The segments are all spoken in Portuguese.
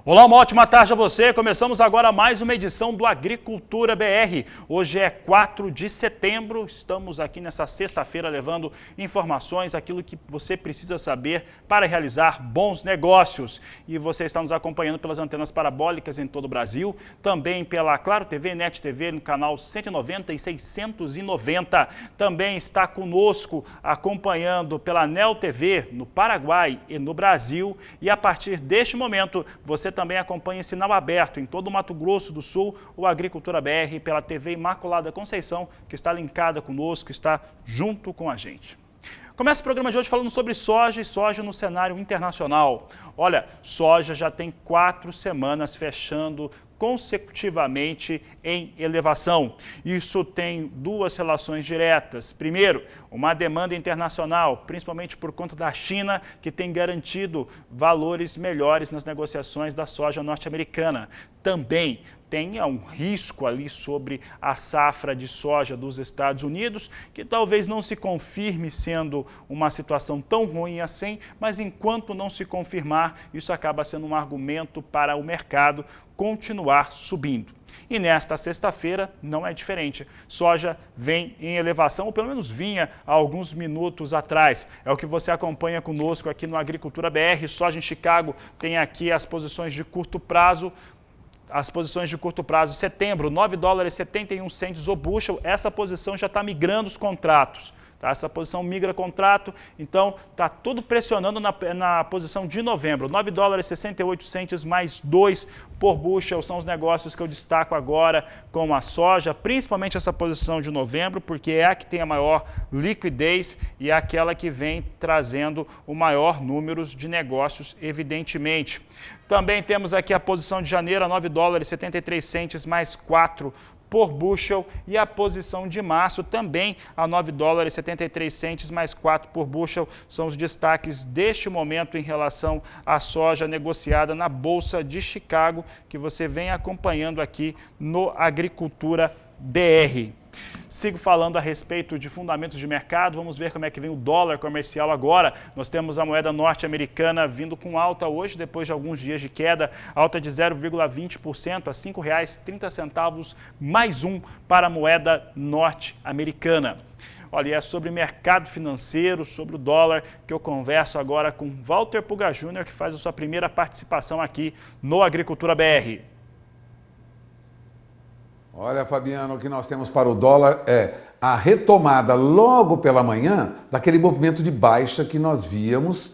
Olá, uma ótima tarde a você. Começamos agora mais uma edição do Agricultura BR. Hoje é 4 de setembro, estamos aqui nessa sexta-feira levando informações, aquilo que você precisa saber para realizar bons negócios. E você está nos acompanhando pelas antenas parabólicas em todo o Brasil, também pela Claro TV, Net TV no canal 190 e 690. Também está conosco acompanhando pela Nel TV no Paraguai e no Brasil. E a partir deste momento, você também acompanha em sinal aberto em todo o Mato Grosso do Sul, o Agricultura BR pela TV Imaculada Conceição, que está linkada conosco, está junto com a gente. Começa o programa de hoje falando sobre soja e soja no cenário internacional. Olha, soja já tem 4 semanas fechando consecutivamente em elevação. Isso tem duas relações diretas. Primeiro, uma demanda internacional, principalmente por conta da China, que tem garantido valores melhores nas negociações da soja norte-americana. Também tem um risco ali sobre a safra de soja dos Estados Unidos, que talvez não se confirme sendo uma situação tão ruim assim, mas enquanto não se confirmar, isso acaba sendo um argumento para o mercado continuar subindo. E nesta sexta-feira não é diferente. Soja vem em elevação, ou pelo menos vinha há alguns minutos atrás. É o que você acompanha conosco aqui no Agricultura BR. Soja em Chicago tem aqui as posições de curto prazo. As posições de curto prazo, setembro, $9,71 o bushel, essa posição já está migrando os contratos. Tá? Essa posição migra contrato, então está tudo pressionando na posição de novembro. $9,68 mais 2 por bushel são os negócios que eu destaco agora com a soja, principalmente essa posição de novembro, porque é a que tem a maior liquidez e é aquela que vem trazendo o maior número de negócios, evidentemente. Também temos aqui a posição de janeiro, a $9,73 mais 4 por bushel, e a posição de março também a $9,73 mais 4 por bushel. São os destaques deste momento em relação à soja negociada na Bolsa de Chicago, que você vem acompanhando aqui no Agricultura BR. Sigo falando a respeito de fundamentos de mercado, vamos ver como é que vem o dólar comercial agora. Nós temos a moeda norte-americana vindo com alta hoje, depois de alguns dias de queda, alta de 0,20% a R$ 5,30 mais 1 para a moeda norte-americana. Olha, é sobre mercado financeiro, sobre o dólar, que eu converso agora com Walter Puga Júnior, que faz a sua primeira participação aqui no Agricultura BR. Olha, Fabiano, o que nós temos para o dólar é a retomada logo pela manhã daquele movimento de baixa que nós víamos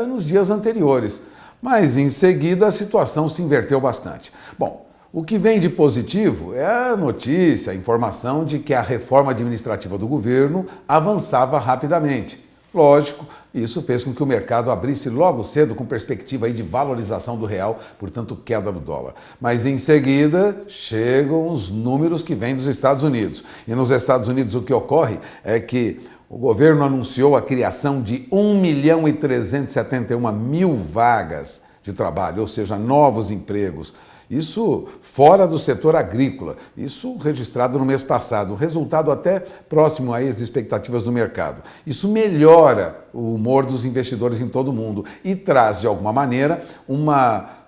nos dias anteriores. Mas em seguida a situação se inverteu bastante. Bom, o que vem de positivo é a notícia, a informação de que a reforma administrativa do governo avançava rapidamente. Lógico, isso fez com que o mercado abrisse logo cedo com perspectiva aí de valorização do real, portanto queda no dólar. Mas em seguida chegam os números que vêm dos Estados Unidos. E nos Estados Unidos o que ocorre é que o governo anunciou a criação de 1.371.000 vagas de trabalho, ou seja, novos empregos. Isso fora do setor agrícola, isso registrado no mês passado, um resultado até próximo às expectativas do mercado. Isso melhora o humor dos investidores em todo o mundo e traz, de alguma maneira,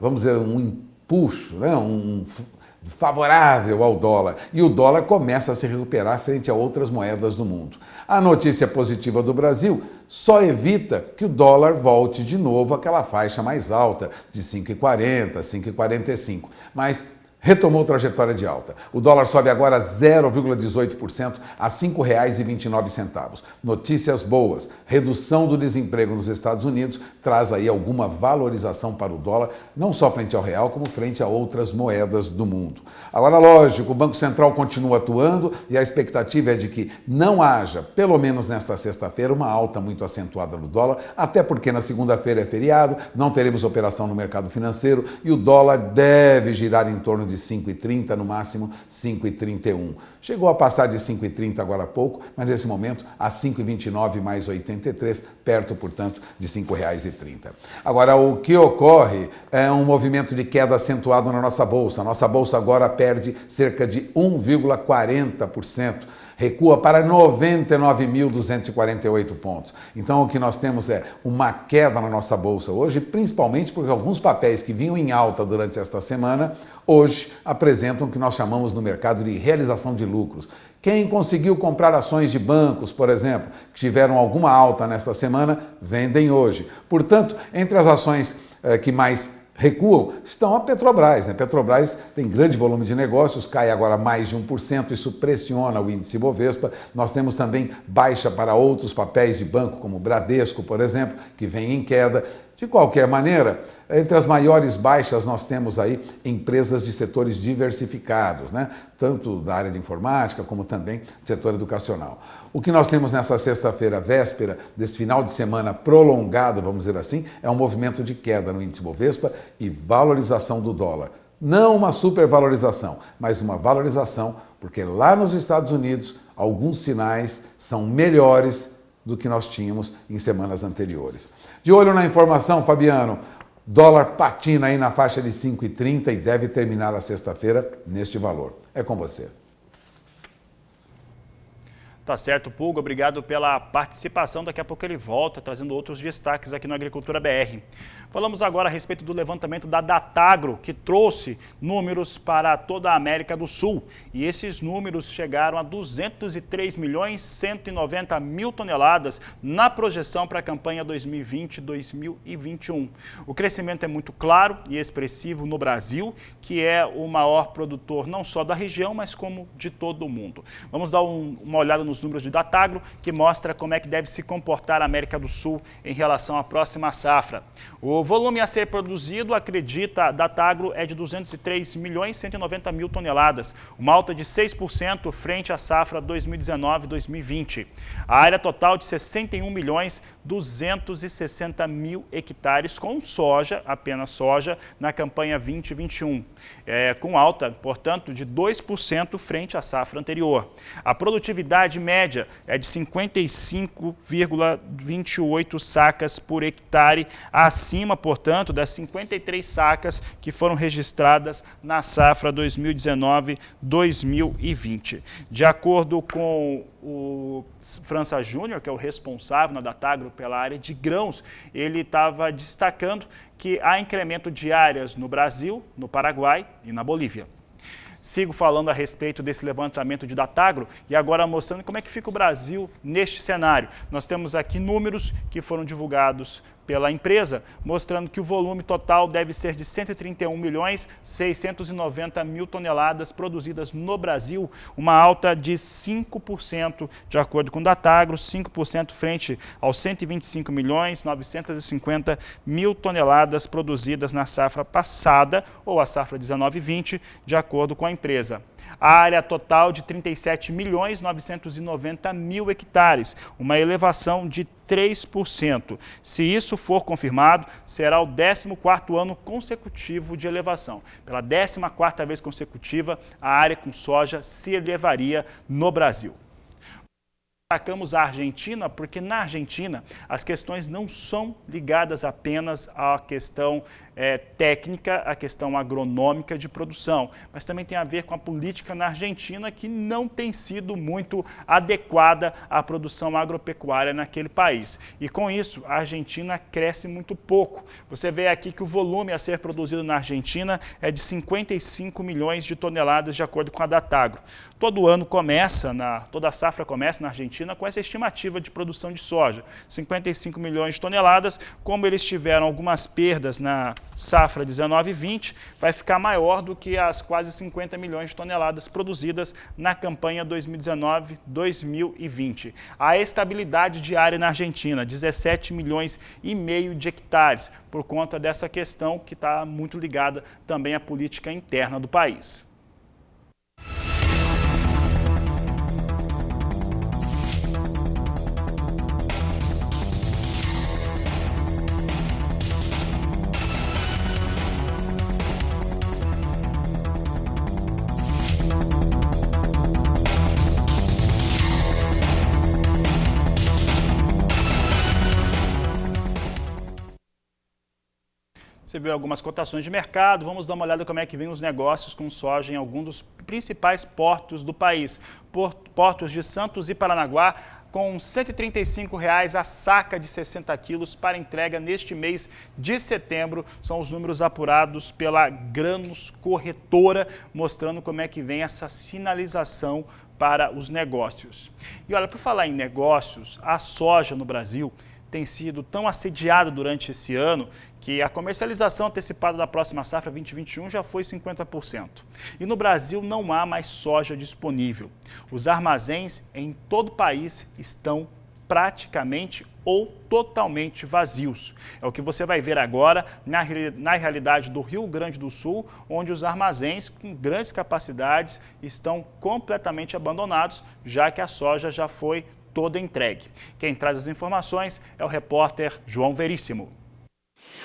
vamos dizer, um empuxo, né? Favorável ao dólar, e o dólar começa a se recuperar frente a outras moedas do mundo. A notícia positiva do Brasil só evita que o dólar volte de novo àquela faixa mais alta, de 5,40, 5,45, mas retomou trajetória de alta. O dólar sobe agora 0,18% a R$ 5,29. Notícias boas. Redução do desemprego nos Estados Unidos traz aí alguma valorização para o dólar, não só frente ao real, como frente a outras moedas do mundo. Agora, lógico, o Banco Central continua atuando e a expectativa é de que não haja, pelo menos nesta sexta-feira, uma alta muito acentuada no dólar, até porque na segunda-feira é feriado, não teremos operação no mercado financeiro e o dólar deve girar em torno de de 5,30, no máximo 5,31. Chegou a passar de 5,30 agora há pouco, mas nesse momento a 5,29 mais 83, perto, portanto, de R$ 5,30. Agora, o que ocorre é um movimento de queda acentuado na nossa bolsa. A nossa bolsa agora perde cerca de 1,40%. Recua para 99.248 pontos. Então, o que nós temos é uma queda na nossa bolsa hoje, principalmente porque alguns papéis que vinham em alta durante esta semana, hoje apresentam o que nós chamamos no mercado de realização de lucros. Quem conseguiu comprar ações de bancos, por exemplo, que tiveram alguma alta nesta semana, vendem hoje. Portanto, entre as ações que mais recuam estão a Petrobras. Petrobras tem grande volume de negócios, cai agora mais de 1%, isso pressiona o índice Bovespa. Nós temos também baixa para outros papéis de banco, como o Bradesco, por exemplo, que vem em queda. De qualquer maneira, entre as maiores baixas nós temos aí empresas de setores diversificados, tanto da área de informática como também do setor educacional. O que nós temos nessa sexta-feira, véspera desse final de semana prolongado, vamos dizer assim, é um movimento de queda no índice Bovespa e valorização do dólar. Não uma supervalorização, mas uma valorização, porque lá nos Estados Unidos alguns sinais são melhores do que nós tínhamos em semanas anteriores. De olho na informação, Fabiano, dólar patina aí na faixa de 5,30 e deve terminar a sexta-feira neste valor. É com você. Tá certo, Pulga, obrigado pela participação. Daqui a pouco ele volta, trazendo outros destaques aqui no Agricultura BR. Falamos agora a respeito do levantamento da Datagro, que trouxe números para toda a América do Sul. E esses números chegaram a 203.190.000 toneladas na projeção para a campanha 2020-2021. O crescimento é muito claro e expressivo no Brasil, que é o maior produtor não só da região, mas como de todo o mundo. Vamos dar uma olhada nos números de Datagro, que mostra como é que deve se comportar a América do Sul em relação à próxima safra. O volume a ser produzido, acredita a Datagro, é de 203.190.000 toneladas, uma alta de 6% frente à safra 2019-2020. A área total de 61.260.000 hectares com soja, apenas soja, na campanha 2021, com alta, portanto, de 2% frente à safra anterior. A produtividade média é de 55,28 sacas por hectare, acima, portanto, das 53 sacas que foram registradas na safra 2019-2020. De acordo com o França Júnior, que é o responsável na Datagro pela área de grãos, ele estava destacando que há incremento de áreas no Brasil, no Paraguai e na Bolívia. Sigo falando a respeito desse levantamento de Datagro e agora mostrando como é que fica o Brasil neste cenário. Nós temos aqui números que foram divulgados pela empresa, mostrando que o volume total deve ser de 131.690.000 toneladas produzidas no Brasil, uma alta de 5%, de acordo com o Datagro, 5% frente aos 125.950.000 toneladas produzidas na safra passada, ou a safra 19-20, de acordo com a empresa. A área total de 37.990.000 hectares, uma elevação de 3%. Se isso for confirmado, será o 14º ano consecutivo de elevação. Pela 14ª vez consecutiva, a área com soja se elevaria no Brasil. Destacamos a Argentina porque na Argentina as questões não são ligadas apenas à questão técnica, à questão agronômica de produção, mas também tem a ver com a política na Argentina que não tem sido muito adequada à produção agropecuária naquele país. E com isso, a Argentina cresce muito pouco. Você vê aqui que o volume a ser produzido na Argentina é de 55 milhões de toneladas, de acordo com a Datagro. Todo ano toda a safra começa na Argentina com essa estimativa de produção de soja, 55 milhões de toneladas. Como eles tiveram algumas perdas na safra 19-20, vai ficar maior do que as quase 50 milhões de toneladas produzidas na campanha 2019-2020. A estabilidade diária na Argentina, 17 milhões e meio de hectares, por conta dessa questão que está muito ligada também à política interna do país. Você viu algumas cotações de mercado, vamos dar uma olhada como é que vem os negócios com soja em alguns dos principais portos do país. Portos de Santos e Paranaguá, com R$ 135,00 a saca de 60 quilos para entrega neste mês de setembro. São os números apurados pela Grãos Corretora, mostrando como é que vem essa sinalização para os negócios. E olha, por falar em negócios, a soja no Brasil tem sido tão assediada durante esse ano que a comercialização antecipada da próxima safra 2021 já foi 50%. E no Brasil não há mais soja disponível. Os armazéns em todo o país estão praticamente ou totalmente vazios. É o que você vai ver agora na realidade do Rio Grande do Sul, onde os armazéns com grandes capacidades estão completamente abandonados, já que a soja já foi toda entregue. Quem traz as informações é o repórter João Veríssimo.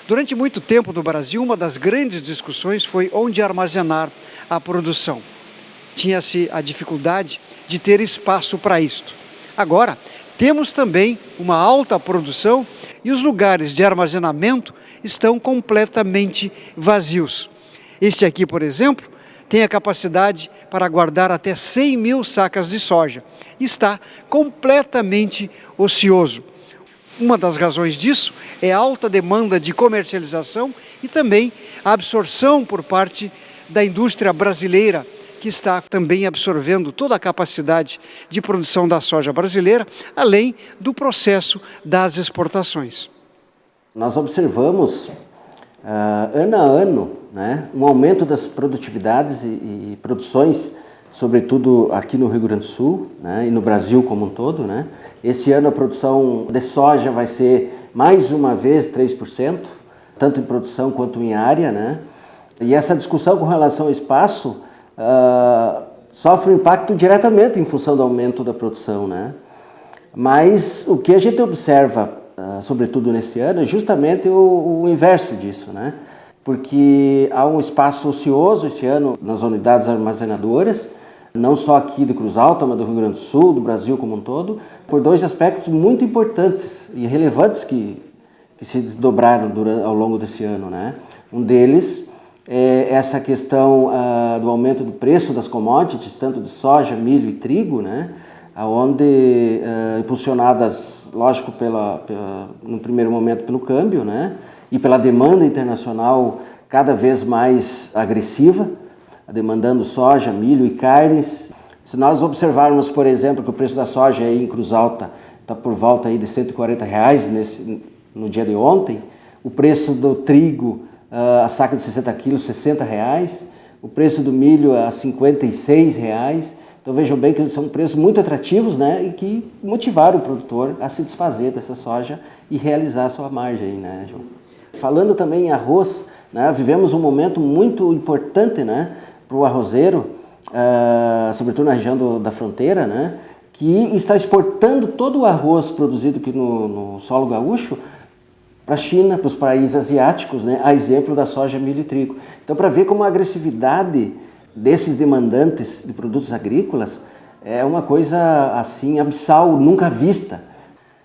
Durante muito tempo no Brasil, uma das grandes discussões foi onde armazenar a produção. Tinha-se a dificuldade de ter espaço para isto. Agora, temos também uma alta produção e os lugares de armazenamento estão completamente vazios. Este aqui, por exemplo, tem a capacidade para guardar até 100 mil sacas de soja. Está completamente ocioso. Uma das razões disso é a alta demanda de comercialização e também a absorção por parte da indústria brasileira, que está também absorvendo toda a capacidade de produção da soja brasileira, além do processo das exportações. Nós observamos ano a ano, né, um aumento das produtividades e produções, sobretudo aqui no Rio Grande do Sul, né, e no Brasil como um todo, né. Esse ano a produção de soja vai ser mais uma vez 3%, tanto em produção quanto em área, né. E essa discussão com relação ao espaço sofre um impacto diretamente em função do aumento da produção, né. Mas o que a gente observa, sobretudo nesse ano, é justamente o inverso disso, né? Porque há um espaço ocioso esse ano nas unidades armazenadoras, não só aqui do Cruz Alta, mas do Rio Grande do Sul, do Brasil como um todo, por dois aspectos muito importantes e relevantes que se desdobraram ao longo desse ano, né? Um deles é essa questão do aumento do preço das commodities, tanto de soja, milho e trigo, né? Onde, impulsionadas, lógico, no primeiro momento pelo câmbio, né? E pela demanda internacional cada vez mais agressiva, demandando soja, milho e carnes. Se nós observarmos, por exemplo, que o preço da soja aí em Cruz Alta está por volta aí de R$ 140,00 no dia de ontem, o preço do trigo, a saca de 60 quilos, R$ 60,00, o preço do milho a R$ 56,00. Então vejam bem que são preços muito atrativos, né, e que motivaram o produtor a se desfazer dessa soja e realizar a sua margem, né, João? Falando também em arroz, né, vivemos um momento muito importante, né, para o arrozeiro, sobretudo na região da fronteira, né, que está exportando todo o arroz produzido aqui no solo gaúcho para a China, para os países asiáticos, né, a exemplo da soja, milho e trigo. Então, para ver como a agressividade desses demandantes de produtos agrícolas é uma coisa assim abissal, nunca vista.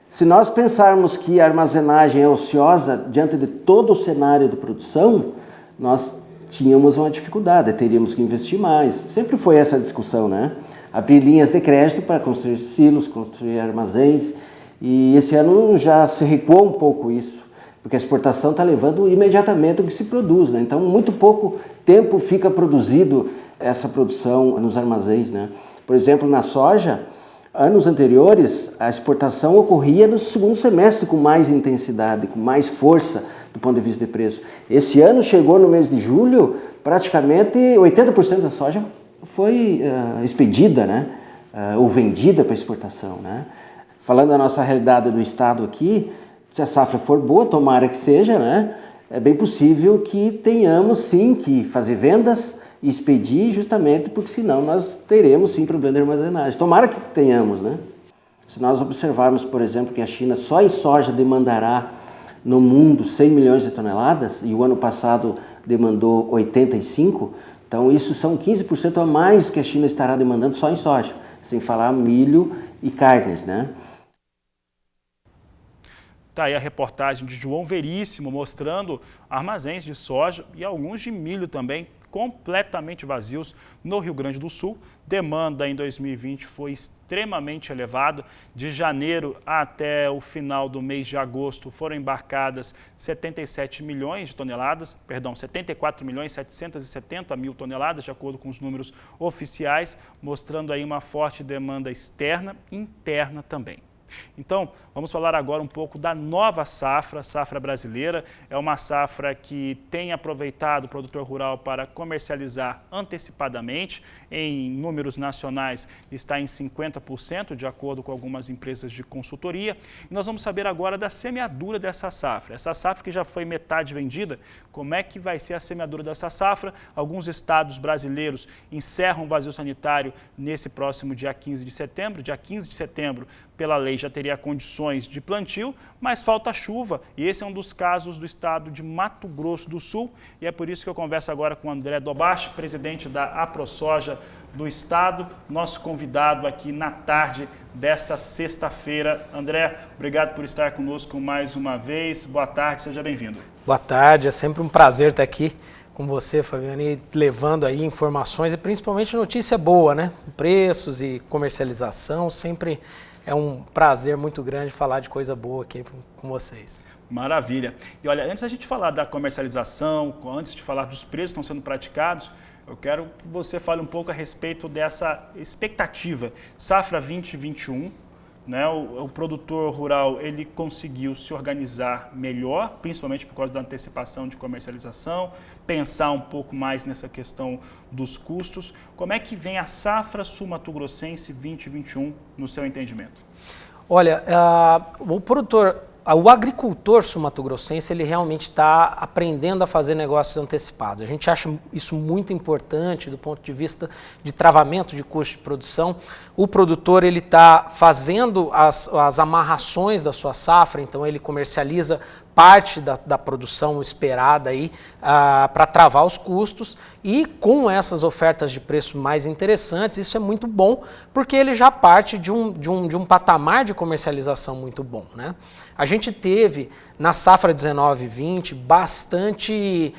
Se nós pensarmos que a armazenagem é ociosa diante de todo o cenário de produção, nós tínhamos uma dificuldade, teríamos que investir mais. Sempre foi essa discussão, né? Abrir linhas de crédito para construir silos, construir armazéns, e esse ano já se recuou um pouco isso, porque a exportação está levando imediatamente o que se produz, né? Então, muito pouco tempo fica produzido essa produção nos armazéns, né? Por exemplo, na soja, anos anteriores, a exportação ocorria no segundo semestre com mais intensidade, com mais força do ponto de vista de preço. Esse ano chegou no mês de julho, praticamente 80% da soja foi expedida, né? Ou vendida para exportação, né? Falando da nossa realidade do estado aqui, se a safra for boa, tomara que seja, né? É bem possível que tenhamos sim que fazer vendas e expedir, justamente porque senão nós teremos sim problema de armazenagem. Tomara que tenhamos, né? Se nós observarmos, por exemplo, que a China só em soja demandará no mundo 100 milhões de toneladas e o ano passado demandou 85, então isso são 15% a mais do que a China estará demandando só em soja, sem falar milho e carnes, né? Está aí a reportagem de João Veríssimo mostrando armazéns de soja e alguns de milho também completamente vazios no Rio Grande do Sul. Demanda em 2020 foi extremamente elevada. De janeiro até o final do mês de agosto foram embarcadas 77 milhões de toneladas, 74 milhões 770 mil toneladas, de acordo com os números oficiais, mostrando aí uma forte demanda externa e interna também. Então, vamos falar agora um pouco da nova safra brasileira. É uma safra que tem aproveitado o produtor rural para comercializar antecipadamente. Em números nacionais está em 50%, de acordo com algumas empresas de consultoria. E nós vamos saber agora da semeadura dessa safra. Essa safra que já foi metade vendida, como é que vai ser a semeadura dessa safra? Alguns estados brasileiros encerram o vazio sanitário nesse próximo dia 15 de setembro. Dia 15 de setembro, pela lei, já teria condições de plantio, mas falta chuva, e esse é um dos casos do estado de Mato Grosso do Sul, e é por isso que eu converso agora com o André Dobache, presidente da AproSoja do estado, nosso convidado aqui na tarde desta sexta-feira. André, obrigado por estar conosco mais uma vez, boa tarde, seja bem-vindo. Boa tarde, é sempre um prazer estar aqui com você, Fabiano, e levando aí informações e principalmente notícia boa, né? Preços e comercialização, sempre é um prazer muito grande falar de coisa boa aqui com vocês. Maravilha. E olha, antes da gente falar da comercialização, antes de falar dos preços que estão sendo praticados, eu quero que você fale um pouco a respeito dessa expectativa. Safra 2021, né? O produtor rural ele conseguiu se organizar melhor, principalmente por causa da antecipação de comercialização, pensar um pouco mais nessa questão dos custos. Como é que vem a safra sul-mato-grossense 2021 no seu entendimento? Olha, o agricultor sul-mato-grossense, ele realmente está aprendendo a fazer negócios antecipados. A gente acha isso muito importante do ponto de vista de travamento de custo de produção. O produtor ele está fazendo as amarrações da sua safra, então ele comercializa parte da produção esperada aí para travar os custos, e com essas ofertas de preço mais interessantes, isso é muito bom, porque ele já parte de um patamar de comercialização muito bom, né? A gente teve na safra 19-20 bastante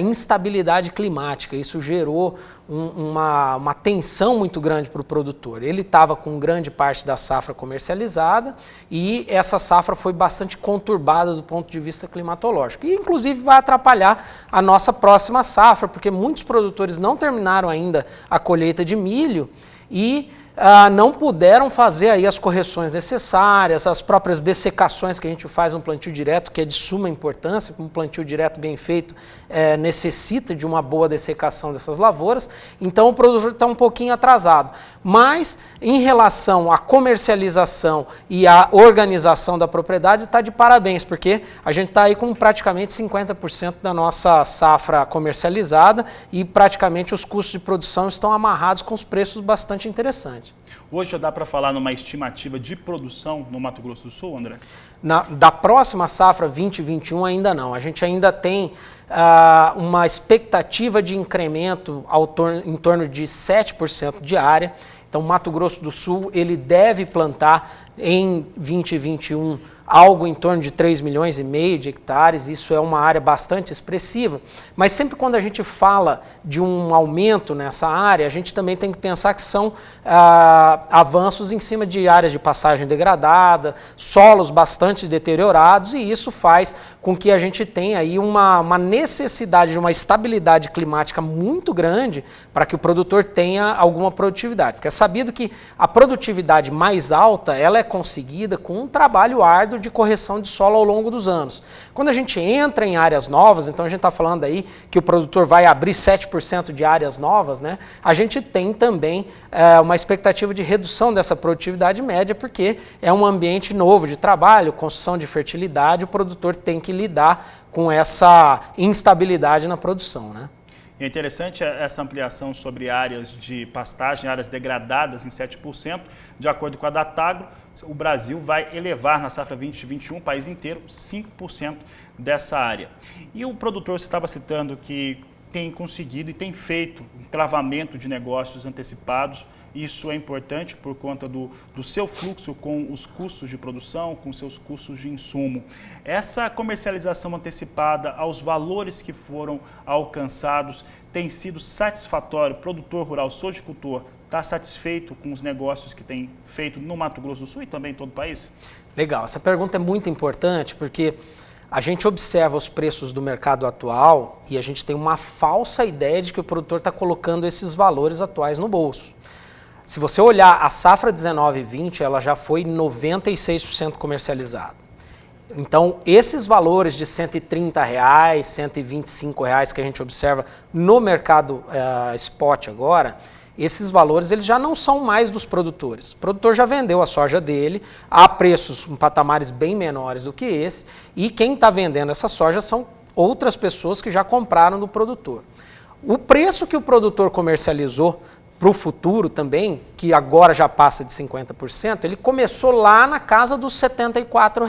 instabilidade climática, isso gerou uma tensão muito grande para o produtor. Ele estava com grande parte da safra comercializada e essa safra foi bastante conturbada do ponto de vista climatológico. E inclusive vai atrapalhar a nossa próxima safra, porque muitos produtores não terminaram ainda a colheita de milho e não puderam fazer aí as correções necessárias, as próprias dessecações que a gente faz no plantio direto, que é de suma importância, um plantio direto bem feito necessita de uma boa dessecação dessas lavouras, então o produtor está um pouquinho atrasado. Mas em relação à comercialização e à organização da propriedade, está de parabéns, porque a gente está aí com praticamente 50% da nossa safra comercializada e praticamente os custos de produção estão amarrados com os preços bastante interessantes. Hoje já dá para falar numa estimativa de produção no Mato Grosso do Sul, André? Da próxima safra 2021 ainda não. A gente ainda tem uma expectativa de incremento em torno de 7% de área. Então, Mato Grosso do Sul ele deve plantar em 2021 algo em torno de 3,5 milhões de hectares, isso é uma área bastante expressiva, mas sempre quando a gente fala de um aumento nessa área, a gente também tem que pensar que são avanços em cima de áreas de passagem degradada, solos bastante deteriorados, e isso faz com que a gente tenha aí uma necessidade de uma estabilidade climática muito grande para que o produtor tenha alguma produtividade, porque é sabido que a produtividade mais alta ela é conseguida com um trabalho árduo de correção de solo ao longo dos anos. Quando a gente entra em áreas novas, então a gente está falando aí que o produtor vai abrir 7% de áreas novas, né? A gente tem também uma expectativa de redução dessa produtividade média, porque é um ambiente novo de trabalho, construção de fertilidade, o produtor tem que lidar com essa instabilidade na produção, né? E é interessante essa ampliação sobre áreas de pastagem, áreas degradadas em 7%. De acordo com a Datagro, o Brasil vai elevar na safra 2021, o país inteiro, 5% dessa área. E o produtor, você estava citando que tem conseguido e tem feito um travamento de negócios antecipados Isso é importante por conta do seu fluxo com os custos de produção, com seus custos de insumo. Essa comercialização antecipada aos valores que foram alcançados tem sido satisfatório? O produtor rural sojicultor está satisfeito com os negócios que tem feito no Mato Grosso do Sul e também em todo o país? Legal, essa pergunta é muito importante porque a gente observa os preços do mercado atual e a gente tem uma falsa ideia de que o produtor está colocando esses valores atuais no bolso. Se você olhar a safra 19 e 20, ela já foi 96% comercializada. Então, esses valores de R$ 130, R$ 125 que a gente observa no mercado spot agora, esses valores eles já não são mais dos produtores. O produtor já vendeu a soja dele a preços em patamares bem menores do que esse, e quem está vendendo essa soja são outras pessoas que já compraram do produtor. O preço que o produtor comercializou para o futuro também, que agora já passa de 50%, ele começou lá na casa dos R$ 74.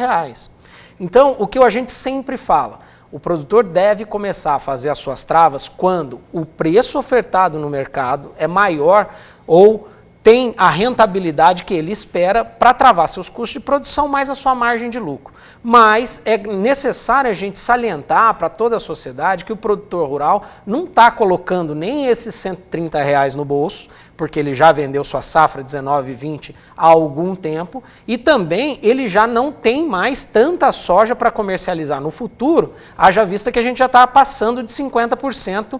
Então, o que a gente sempre fala, o produtor deve começar a fazer as suas travas quando o preço ofertado no mercado é maior ou tem a rentabilidade que ele espera para travar seus custos de produção mais a sua margem de lucro. Mas é necessário a gente salientar para toda a sociedade que o produtor rural não está colocando nem esses R$ 130 no bolso, porque ele já vendeu sua safra 19 e 20 há algum tempo, e também ele já não tem mais tanta soja para comercializar no futuro, haja vista que a gente já está passando de 50%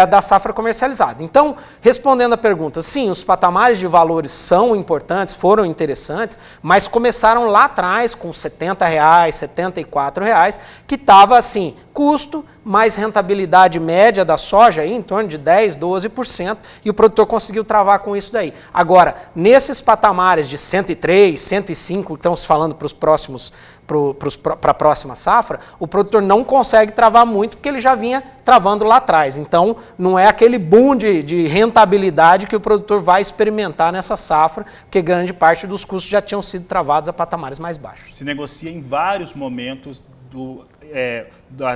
da safra comercializada. Então, respondendo a pergunta, sim, os patamares de valores são importantes, foram interessantes, mas começaram lá atrás com R$ 70, R$ 74, que estava assim, custo mais rentabilidade média da soja aí, em torno de 10%, 12%, e o produtor conseguiu travar com isso daí. Agora, nesses patamares de 103, 105, estamos falando para os próximos, para a próxima safra, o produtor não consegue travar muito porque ele já vinha travando lá atrás. Então, não é aquele boom de rentabilidade que o produtor vai experimentar nessa safra, porque grande parte dos custos já tinham sido travados a patamares mais baixos. Se negocia em vários momentos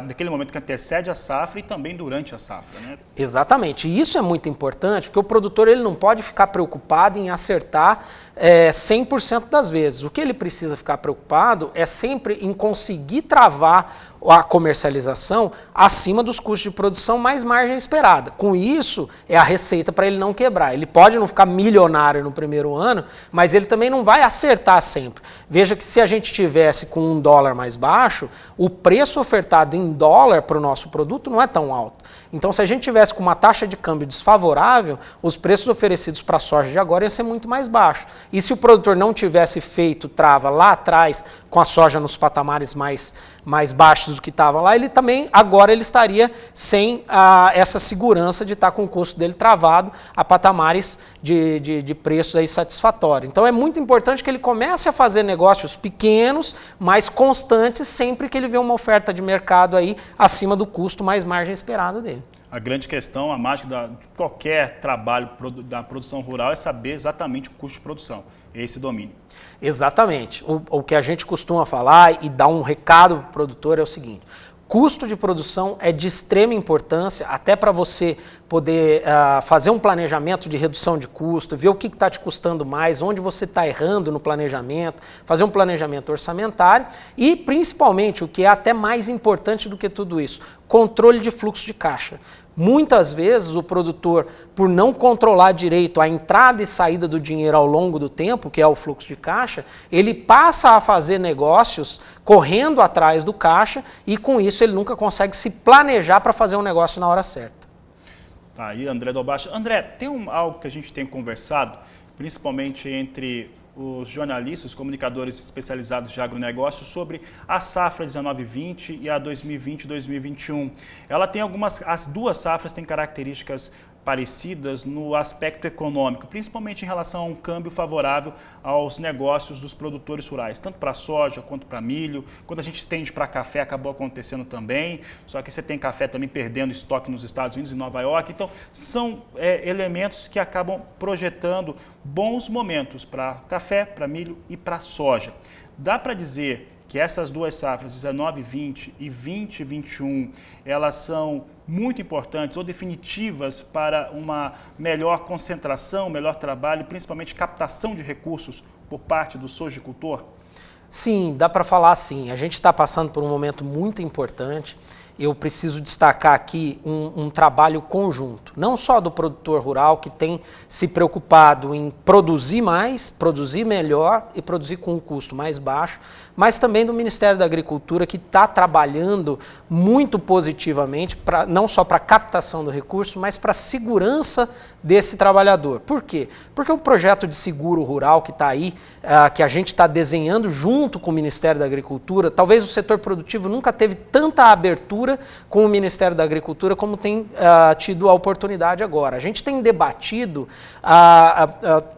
daquele momento que antecede a safra e também durante a safra, né? Exatamente. E isso é muito importante, porque o produtor ele não pode ficar preocupado em acertar 100% das vezes. O que ele precisa ficar preocupado é sempre em conseguir travar a comercialização acima dos custos de produção mais margem esperada. Com isso, é a receita para ele não quebrar. Ele pode não ficar milionário no primeiro ano, mas ele também não vai acertar sempre. Veja que se a gente tivesse com $1 mais baixo, o preço ofertado em dólar para o nosso produto não é tão alto. Então, se a gente tivesse com uma taxa de câmbio desfavorável, os preços oferecidos para a soja de agora iam ser muito mais baixos. E se o produtor não tivesse feito trava lá atrás, com a soja nos patamares mais baixos do que estava lá, ele também, agora ele estaria sem essa segurança de estar com o custo dele travado a patamares de preços aí satisfatórios. Então, é muito importante que ele comece a fazer negócios pequenos, mas constantes, sempre que ele vê uma oferta de mercado aí acima do custo mais margem esperada dele. A grande questão, a mágica de qualquer trabalho da produção rural é saber exatamente o custo de produção, esse domínio. Exatamente. O que a gente costuma falar e dar um recado para o produtor é o seguinte: custo de produção é de extrema importância, até para você poder fazer um planejamento de redução de custo, ver o que está te custando mais, onde você está errando no planejamento, fazer um planejamento orçamentário e, principalmente, o que é até mais importante do que tudo isso, controle de fluxo de caixa. Muitas vezes o produtor, por não controlar direito a entrada e saída do dinheiro ao longo do tempo, que é o fluxo de caixa, ele passa a fazer negócios correndo atrás do caixa e com isso ele nunca consegue se planejar para fazer um negócio na hora certa. Tá aí, André Delbach. André, tem algo que a gente tem conversado, principalmente entre os jornalistas, os comunicadores especializados de agronegócio, sobre a safra 19-20 e a 2020-2021. Ela tem as duas safras têm características parecidas no aspecto econômico, principalmente em relação a um câmbio favorável aos negócios dos produtores rurais, tanto para soja quanto para milho. Quando a gente estende para café, acabou acontecendo também, só que você tem café também perdendo estoque nos Estados Unidos e Nova York. Então, são elementos que acabam projetando bons momentos para café, para milho e para soja. Dá para dizer que que essas duas safras, 19-20 e 20-21, elas são muito importantes ou definitivas para uma melhor concentração, melhor trabalho, principalmente captação de recursos por parte do sojicultor? Sim, dá para falar assim. A gente está passando por um momento muito importante. Eu preciso destacar aqui um trabalho conjunto, não só do produtor rural que tem se preocupado em produzir mais, produzir melhor e produzir com um custo mais baixo, mas também do Ministério da Agricultura, que está trabalhando muito positivamente, não só para a captação do recurso, mas para a segurança desse trabalhador. Por quê? Porque o projeto de seguro rural que está aí, que a gente está desenhando junto com o Ministério da Agricultura, talvez o setor produtivo nunca teve tanta abertura com o Ministério da Agricultura como tem tido a oportunidade agora. A gente tem debatido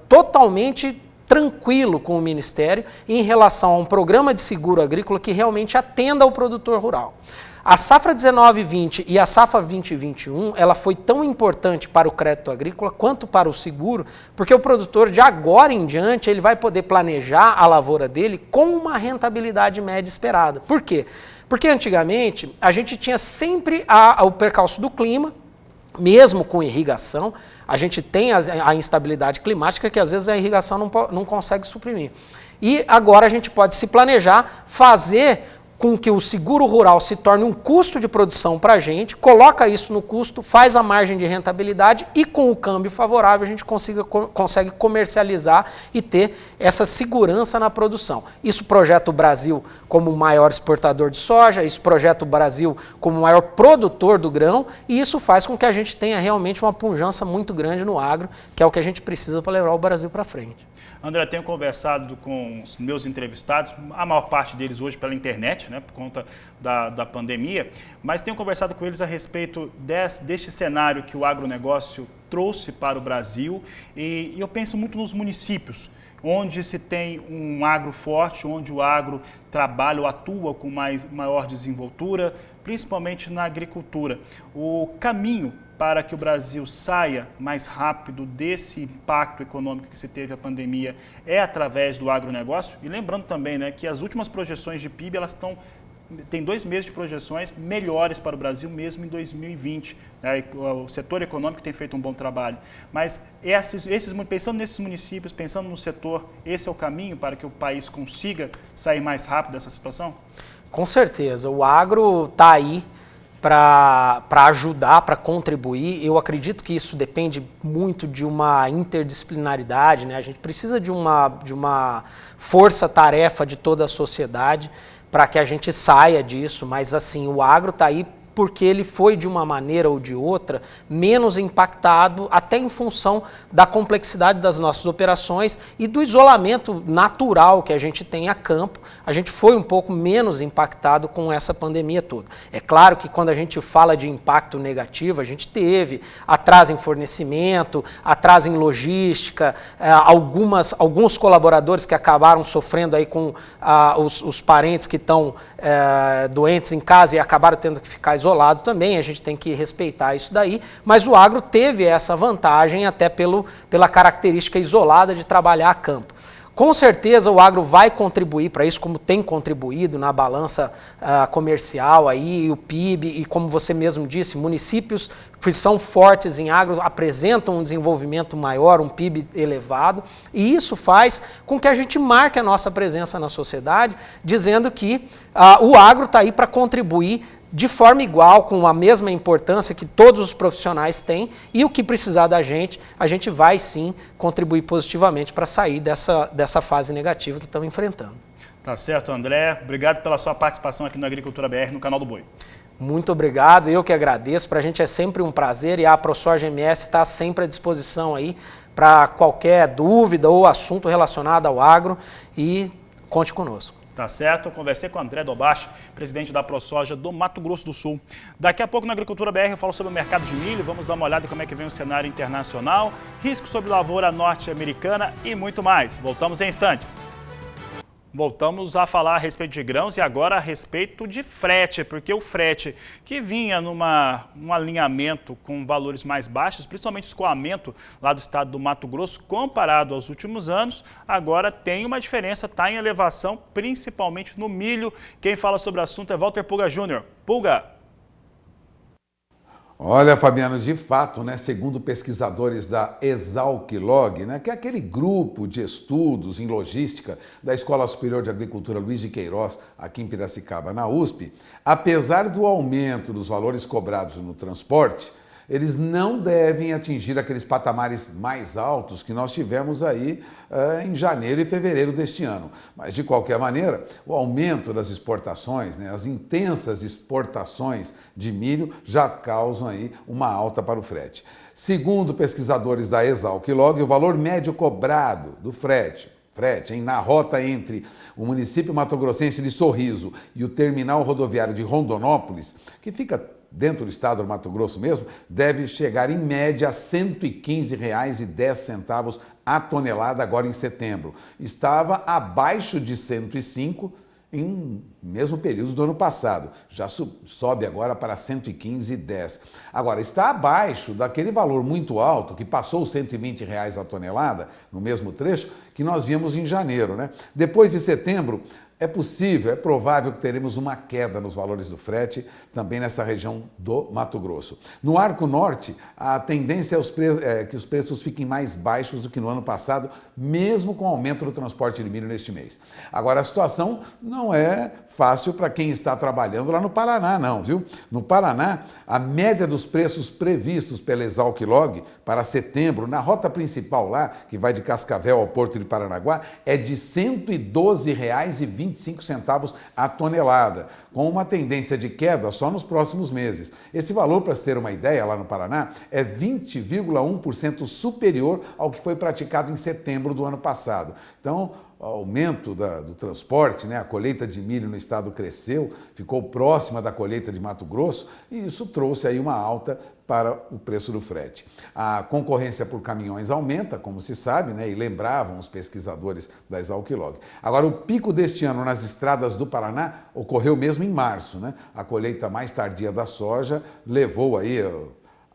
totalmente tranquilo com o Ministério em relação a um programa de seguro agrícola que realmente atenda ao produtor rural. A safra 19-20 e a safra 20-21, ela foi tão importante para o crédito agrícola quanto para o seguro, porque o produtor de agora em diante ele vai poder planejar a lavoura dele com uma rentabilidade média esperada. Por quê? Porque antigamente a gente tinha sempre o percalço do clima, mesmo com irrigação, a gente tem a instabilidade climática que às vezes a irrigação não consegue suprimir. E agora a gente pode se planejar, fazer com que o seguro rural se torne um custo de produção para a gente, coloca isso no custo, faz a margem de rentabilidade e com o câmbio favorável a gente consegue comercializar e ter essa segurança na produção. Isso projeta o Brasil como o maior exportador de soja, isso projeta o Brasil como o maior produtor do grão e isso faz com que a gente tenha realmente uma pujança muito grande no agro, que é o que a gente precisa para levar o Brasil para frente. André, tenho conversado com os meus entrevistados, a maior parte deles hoje pela internet, né, por conta da pandemia, mas tenho conversado com eles a respeito deste cenário que o agronegócio trouxe para o Brasil e eu penso muito nos municípios, onde se tem um agro forte, onde o agro trabalha ou atua com maior desenvoltura, principalmente na agricultura. O caminho para que o Brasil saia mais rápido desse impacto econômico que se teve a pandemia é através do agronegócio. E lembrando também, né, que as últimas projeções de PIB, elas tem 2 meses de projeções melhores para o Brasil, mesmo em 2020. O setor econômico tem feito um bom trabalho. Mas pensando nesses municípios, pensando no setor, esse é o caminho para que o país consiga sair mais rápido dessa situação? Com certeza. O agro está aí para ajudar, para contribuir. Eu acredito que isso depende muito de uma interdisciplinaridade, né? A gente precisa de uma força-tarefa de toda a sociedade para que a gente saia disso, mas assim, o agro está aí porque ele foi de uma maneira ou de outra menos impactado, até em função da complexidade das nossas operações e do isolamento natural que a gente tem a campo. A gente foi um pouco menos impactado com essa pandemia toda. É claro que quando a gente fala de impacto negativo, a gente teve atraso em fornecimento, atraso em logística, alguns colaboradores que acabaram sofrendo aí com os parentes que estão doentes em casa e acabaram tendo que ficar isolados também, a gente tem que respeitar isso daí, mas o agro teve essa vantagem até pela característica isolada de trabalhar a campo. Com certeza o agro vai contribuir para isso, como tem contribuído na balança comercial, aí, o PIB, e como você mesmo disse, municípios que são fortes em agro apresentam um desenvolvimento maior, um PIB elevado, e isso faz com que a gente marque a nossa presença na sociedade, dizendo que o agro está aí para contribuir de forma igual, com a mesma importância que todos os profissionais têm, e o que precisar da gente, a gente vai sim contribuir positivamente para sair dessa fase negativa que estamos enfrentando. Tá certo, André. Obrigado pela sua participação aqui no Agricultura BR, no Canal do Boi. Muito obrigado, eu que agradeço. Para a gente é sempre um prazer e a ProSoja MS está sempre à disposição aí para qualquer dúvida ou assunto relacionado ao agro e conte conosco. Tá certo, eu conversei com o André Dobache, presidente da ProSoja do Mato Grosso do Sul. Daqui a pouco na Agricultura BR eu falo sobre o mercado de milho, vamos dar uma olhada em como é que vem o cenário internacional, risco sobre lavoura norte-americana e muito mais. Voltamos em instantes. voltamos a falar a respeito de grãos e agora a respeito de frete, porque o frete que vinha um alinhamento com valores mais baixos, principalmente escoamento lá do estado do Mato Grosso, comparado aos últimos anos, agora tem uma diferença, está em elevação, principalmente no milho. Quem fala sobre o assunto é Walter Pulga Júnior. Pulga! Olha, Fabiano, de fato, né, segundo pesquisadores da Exalc-Log, né, que é aquele grupo de estudos em logística da Escola Superior de Agricultura Luiz de Queiroz, aqui em Piracicaba, na USP, apesar do aumento dos valores cobrados no transporte, eles não devem atingir aqueles patamares mais altos que nós tivemos aí em janeiro e fevereiro deste ano. Mas, de qualquer maneira, o aumento das exportações, né, as intensas exportações de milho já causam aí uma alta para o frete. Segundo pesquisadores da Exalc-Log, o valor médio cobrado do frete na rota entre o município mato-grossense de Sorriso e o terminal rodoviário de Rondonópolis, que fica dentro do estado do Mato Grosso mesmo, deve chegar em média a R$ 115,10 a tonelada agora em setembro. Estava abaixo de 105 em mesmo período do ano passado. Já sobe agora para 115,10. Agora, está abaixo daquele valor muito alto, que passou os R$ 120 a tonelada, no mesmo trecho, que nós vimos em janeiro, né? Depois de setembro, é possível, é provável que teremos uma queda nos valores do frete também nessa região do Mato Grosso. No Arco Norte, a tendência é que os preços fiquem mais baixos do que no ano passado, mesmo com o aumento do transporte de milho neste mês. Agora, a situação não é fácil para quem está trabalhando lá no Paraná, não, viu? No Paraná, a média dos preços previstos pela Exalc-Log para setembro, na rota principal lá, que vai de Cascavel ao Porto de Paranaguá, é de R$ 112,25 a tonelada, com uma tendência de queda só nos próximos meses. Esse valor, para se ter uma ideia, lá no Paraná, é 20,1% superior ao que foi praticado em setembro do ano passado. Então, o aumento do transporte, né? A colheita de milho no estado cresceu, ficou próxima da colheita de Mato Grosso e isso trouxe aí uma alta para o preço do frete. A concorrência por caminhões aumenta, como se sabe, né? E lembravam os pesquisadores da Exalc-Log. Agora, o pico deste ano nas estradas do Paraná ocorreu mesmo em março, né? A colheita mais tardia da soja levou aí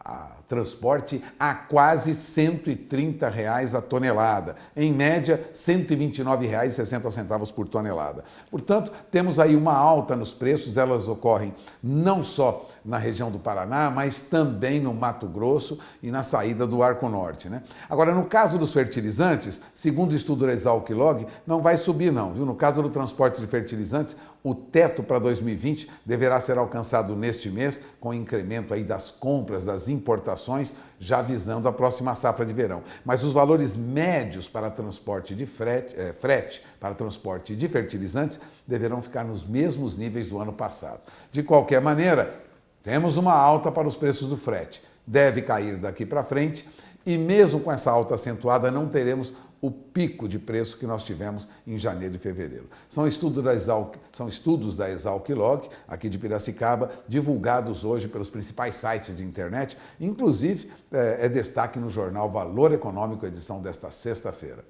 a transporte a quase R$ 130 a tonelada. Em média, R$ 129,60 por tonelada. Portanto, temos aí uma alta nos preços, elas ocorrem não só na região do Paraná, mas também no Mato Grosso e na saída do Arco Norte, né? Agora, no caso dos fertilizantes, segundo o estudo da Exalc-Log, não vai subir não, viu? No caso do transporte de fertilizantes, o teto para 2020 deverá ser alcançado neste mês, com incremento aí das compras, das importações, já visando a próxima safra de verão. Mas os valores médios para transporte de frete para transporte de fertilizantes deverão ficar nos mesmos níveis do ano passado. De qualquer maneira, temos uma alta para os preços do frete. Deve cair daqui para frente e mesmo com essa alta acentuada não teremos o pico de preço que nós tivemos em janeiro e fevereiro. São estudos da Exalc-Log, aqui de Piracicaba, divulgados hoje pelos principais sites de internet, inclusive é destaque no jornal Valor Econômico, edição desta sexta-feira.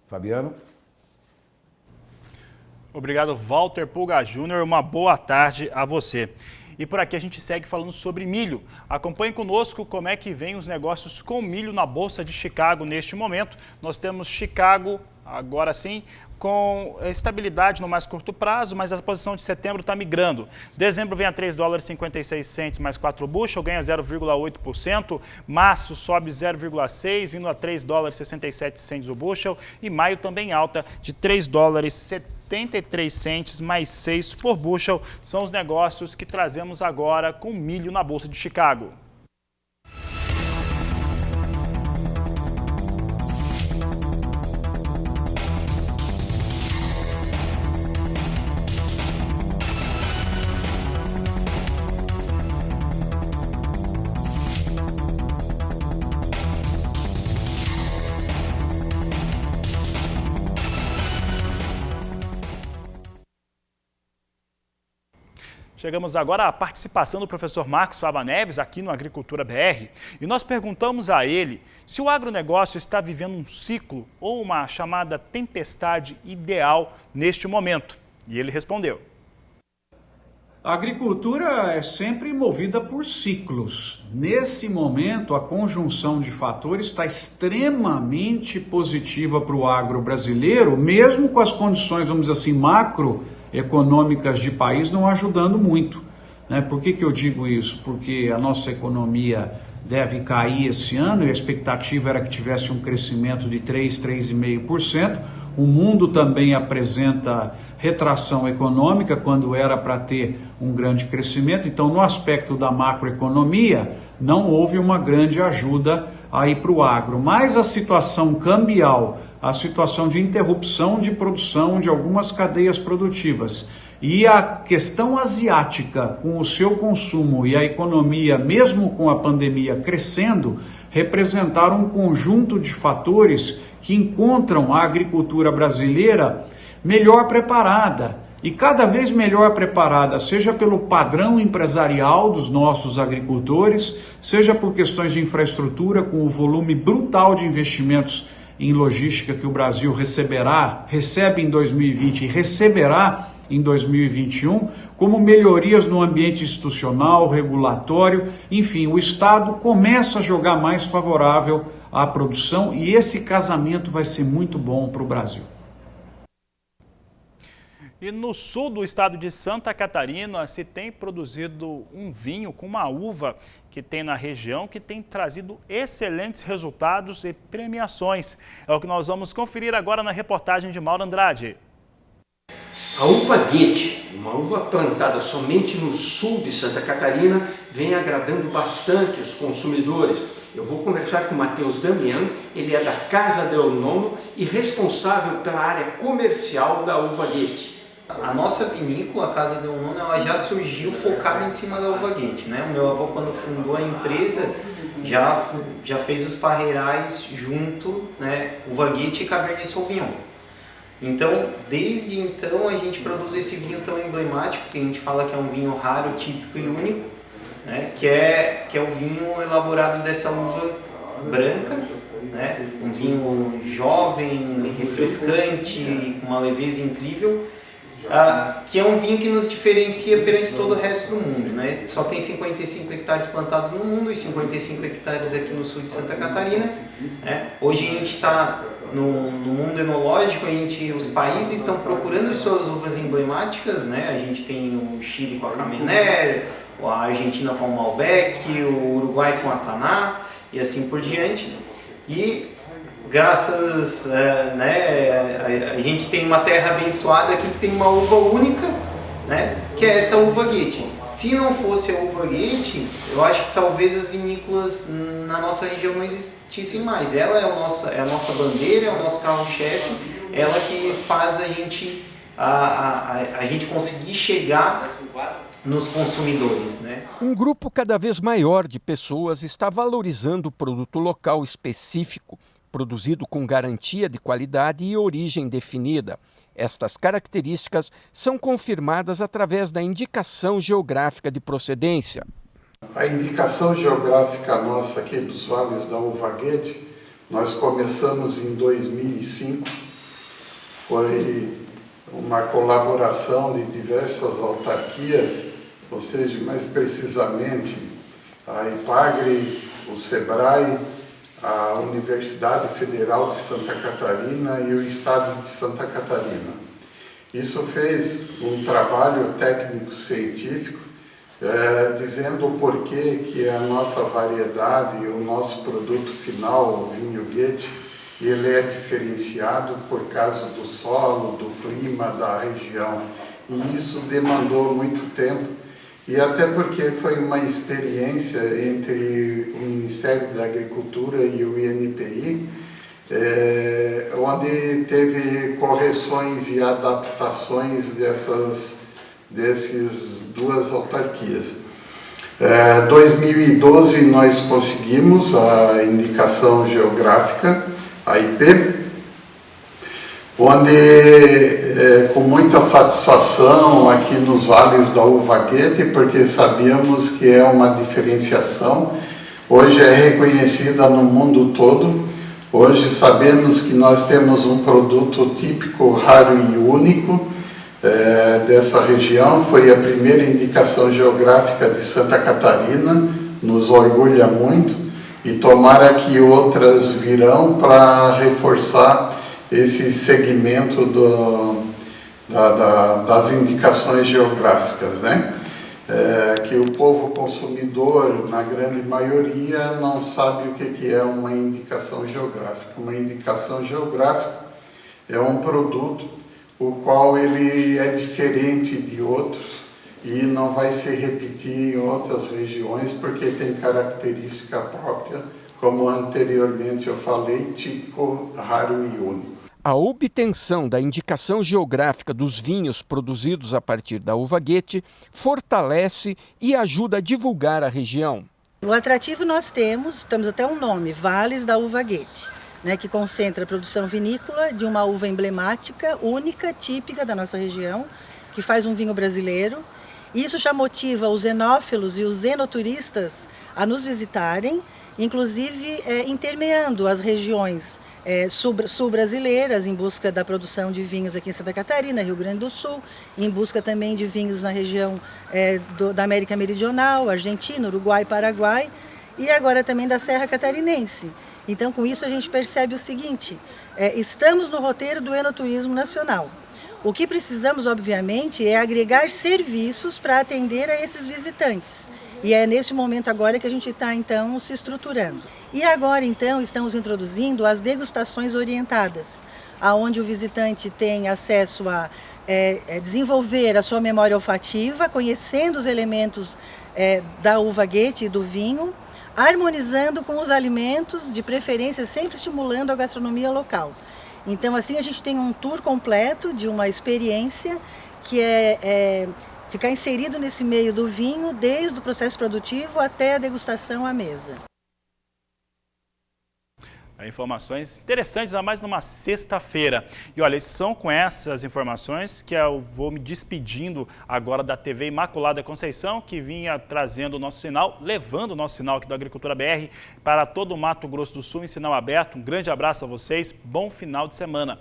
Fabiano? Obrigado, Walter Pulga Júnior. Uma boa tarde a você. E por aqui a gente segue falando sobre milho. Acompanhe conosco como é que vem os negócios com milho na Bolsa de Chicago neste momento. Nós temos Chicago, agora sim, com estabilidade no mais curto prazo, mas a posição de setembro está migrando. Dezembro vem a $3,56 mais 4 bushel, ganha 0,8%. Março sobe 0,6, vindo a $3,67 o bushel. E maio também alta de $3,73 mais 6 por bushel. São os negócios que trazemos agora com milho na Bolsa de Chicago. Chegamos agora à participação do professor Marcos Fava Neves aqui no Agricultura BR e nós perguntamos a ele se o agronegócio está vivendo um ciclo ou uma chamada tempestade ideal neste momento. E ele respondeu. A agricultura é sempre movida por ciclos. Nesse momento, a conjunção de fatores está extremamente positiva para o agro brasileiro, mesmo com as condições, vamos dizer assim, macroeconômicas de país não ajudando muito. Né? Por que eu digo isso? Porque a nossa economia deve cair esse ano e a expectativa era que tivesse um crescimento de 3,5%. O mundo também apresenta retração econômica quando era para ter um grande crescimento. Então, no aspecto da macroeconomia, não houve uma grande ajuda aí para o agro. Mas a situação cambial, a situação de interrupção de produção de algumas cadeias produtivas e a questão asiática com o seu consumo e a economia, mesmo com a pandemia crescendo, representaram um conjunto de fatores que encontram a agricultura brasileira melhor preparada e cada vez melhor preparada, seja pelo padrão empresarial dos nossos agricultores, seja por questões de infraestrutura, com o volume brutal de investimentos em logística que o Brasil recebe em 2020 e receberá em 2021, como melhorias no ambiente institucional, regulatório, enfim, o Estado começa a jogar mais favorável à produção e esse casamento vai ser muito bom para o Brasil. E no sul do estado de Santa Catarina se tem produzido um vinho com uma uva que tem na região que tem trazido excelentes resultados e premiações. É o que nós vamos conferir agora na reportagem de Mauro Andrade. A uva Goethe, uma uva plantada somente no sul de Santa Catarina, vem agradando bastante os consumidores. Eu vou conversar com o Matheus Damião, ele é da Casa del Nono e responsável pela área comercial da uva Goethe. A nossa vinícola, a Casa del Nono, ela já surgiu focada em cima da uva Goethe, né? O meu avô, quando fundou a empresa, já fez os parreirais junto, né? Uva Goethe e Cabernet Sauvignon. Então, desde então, a gente produz esse vinho tão emblemático, que a gente fala que é um vinho raro, típico e único, né? que é o vinho elaborado dessa uva branca, né? Um vinho jovem, refrescante, com uma leveza incrível, que é um vinho que nos diferencia perante todo o resto do mundo. Né? Só tem 55 hectares plantados no mundo e 55 hectares aqui no sul de Santa Catarina. Né? Hoje a gente está no mundo enológico, os países estão procurando suas uvas emblemáticas, né? A gente tem o Chile com a Carmener, a Argentina com o Malbec, o Uruguai com a Taná e assim por diante. E graças, a gente tem uma terra abençoada aqui que tem uma uva única, né? Que é essa uva Goethe. Se não fosse a uva Goethe, eu acho que talvez as vinícolas na nossa região não existissem mais. Ela é a nossa bandeira, é o nosso carro-chefe, ela que faz a gente conseguir chegar nos consumidores, né? Um grupo cada vez maior de pessoas está valorizando o produto local específico, produzido com garantia de qualidade e origem definida. Estas características são confirmadas através da indicação geográfica de procedência. A indicação geográfica nossa aqui dos vales da uva Goethe, nós começamos em 2005, foi uma colaboração de diversas autarquias, ou seja, mais precisamente a Ipagre, o Sebrae, a Universidade Federal de Santa Catarina e o Estado de Santa Catarina. Isso fez um trabalho técnico-científico dizendo o porquê que a nossa variedade, o nosso produto final, o vinho Goethe, ele é diferenciado por causa do solo, do clima da região. E isso demandou muito tempo. E até porque foi uma experiência entre o Ministério da Agricultura e o INPI, onde teve correções e adaptações dessas duas autarquias. Em 2012 nós conseguimos a indicação geográfica, a IP, onde com muita satisfação aqui nos vales da uva Goethe, porque sabíamos que é uma diferenciação. Hoje é reconhecida no mundo todo. Hoje sabemos que nós temos um produto típico, raro e único dessa região. Foi a primeira indicação geográfica de Santa Catarina, nos orgulha muito, e tomara que outras virão para reforçar esse segmento das indicações geográficas, né? Que o povo consumidor, na grande maioria, não sabe o que é uma indicação geográfica. Uma indicação geográfica é um produto o qual ele é diferente de outros e não vai se repetir em outras regiões porque tem característica própria, como anteriormente eu falei, típico, raro e único. A obtenção da indicação geográfica dos vinhos produzidos a partir da uva Goethe fortalece e ajuda a divulgar a região. O atrativo nós temos até um nome, Vales da Uva Goethe, né, que concentra a produção vinícola de uma uva emblemática, única, típica da nossa região, que faz um vinho brasileiro. Isso já motiva os enófilos e os enoturistas a nos visitarem, inclusive intermeando as regiões sul-brasileiras em busca da produção de vinhos aqui em Santa Catarina, Rio Grande do Sul, em busca também de vinhos na região da América Meridional, Argentina, Uruguai, Paraguai e agora também da Serra Catarinense. Então, com isso a gente percebe o seguinte, estamos no roteiro do enoturismo nacional. O que precisamos, obviamente, é agregar serviços para atender a esses visitantes. E é nesse momento agora que a gente está, então, se estruturando. E agora, então, estamos introduzindo as degustações orientadas, onde o visitante tem acesso a desenvolver a sua memória olfativa, conhecendo os elementos da uva Goethe e do vinho, harmonizando com os alimentos, de preferência sempre estimulando a gastronomia local. Então, assim, a gente tem um tour completo de uma experiência que ficar inserido nesse meio do vinho, desde o processo produtivo até a degustação à mesa. Informações interessantes, ainda mais numa sexta-feira. E olha, são com essas informações que eu vou me despedindo agora da TV Imaculada Conceição, que vinha trazendo o nosso sinal, levando o nosso sinal aqui da Agricultura BR para todo o Mato Grosso do Sul em sinal aberto. Um grande abraço a vocês, bom final de semana.